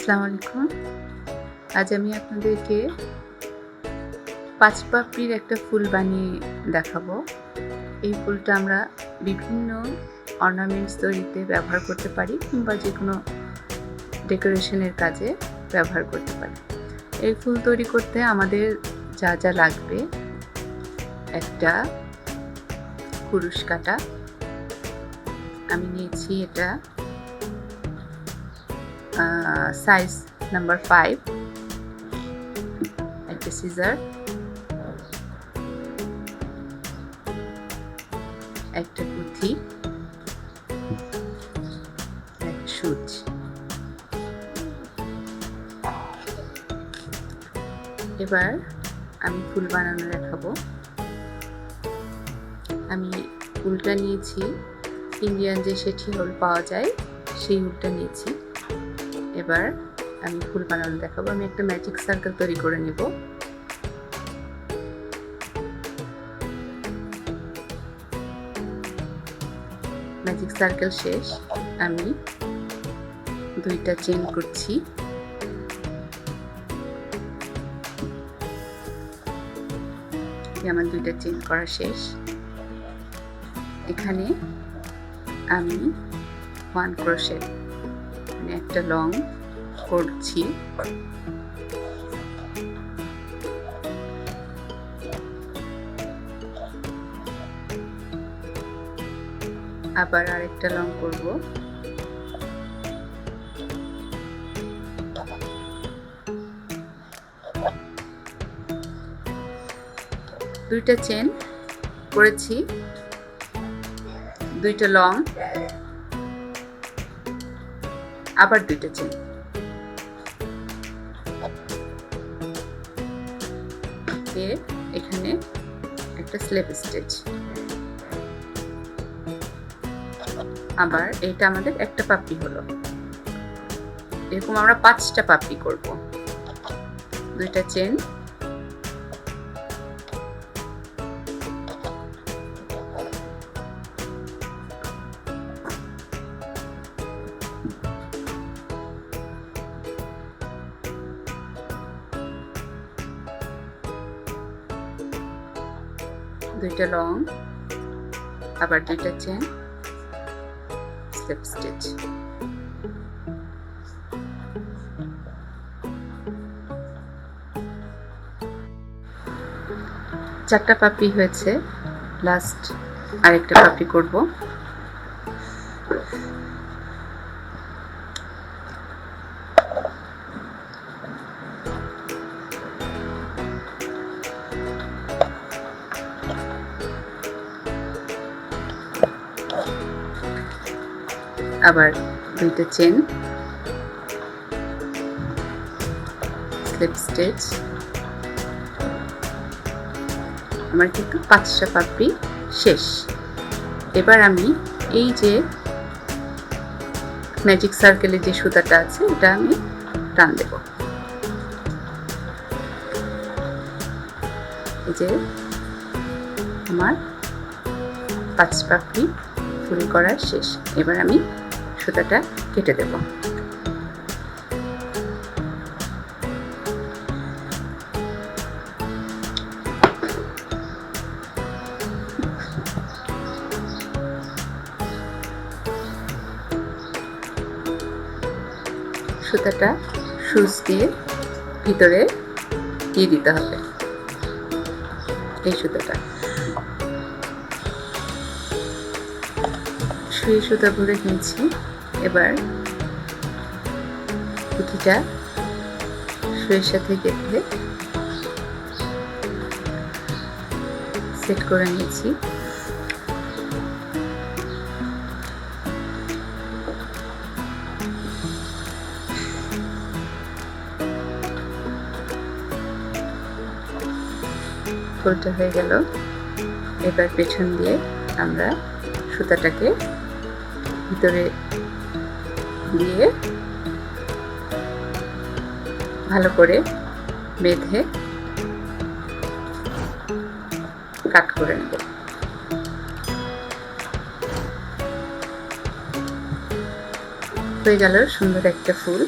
আসসালামু আলাইকুম। আজ আমি আপনাদেরকে 5 পাপড়ির একটা ফুল বানিয়ে দেখাবো। এই ফুলটা আমরা বিভিন্ন অর্নামেন্টস তৈরিতে ব্যবহার করতে পারি কিংবা যে কোনো ডেকোরেশনের কাজে ব্যবহার করতে পারি। এই ফুল তৈরি করতে আমাদের যা যা লাগবে: একটা কুরুশ কাঁটা, আমি নিয়েছি এটা সাইজ নাম্বার 5, একটা সিজার, একটা পুঁথি, একটা সুচ। এবার আমি ফুল বানানো দেখাবো। আমি উলটা নিয়েছি, ইন্ডিয়ান যে শেঠি উল পাওয়া যায় সেই উলটা নিয়েছি। এবার আমি ফুল বানানো দেখাবো। আমি একটা ম্যাজিক সার্কেল তৈরি করে নেব। ম্যাজিক সার্কেল শেষ, আমি 2টা চেইন করছি। আমার 2টা চেইন করা শেষ। এখানে আমি 1 ক্রোশেট মানে একটা লং করছি। আবার আরেকটা লং করব। দুইটা চেন করেছি, 2টা লং, আবার 2টা চেন। এখানে একটা স্লিপ স্টিচ। আবার এটা আমাদের একটা পাপড়ি হলো। এরকম আমরা 5টা পাপড়ি করব। 2টা চেন, দুইটা লং, আবার 2টা চেন, স্লিপ স্টিচ। চারটা পাপড়ি হয়েছে, লাস্ট আরেকটা পাপড়ি করব। আবার 2টা চেন, স্লিপ স্টিচ। আমার কিন্তু 5টা পাপড়ি শেষ। এবার আমি এই যে ম্যাজিক সার্কেলে যে সুতাটা আছে এটা আমি টান দেব। এই যে আমার 5 পাপড়ি ফুল করা শেষ। এবার আমি সুতাটা কেটে দেব। সুতাটা সুচ দিয়ে ভিতরে দিয়ে দিতে হবে। এই সুতাটা সুই সুতা ভরে নিয়েছি। এবার পুঁথিটা সুইয়ের সাথে গেঁথে সেট করে নিয়েছি। ফুলটা হয়ে গেল। এবার পেছন দিয়ে আমরা সুতাটাকে ভিতরে দিয়ে ভালো করে বেঁধে কাট করে নেব। হয়ে গেল সুন্দর একটা ফুল।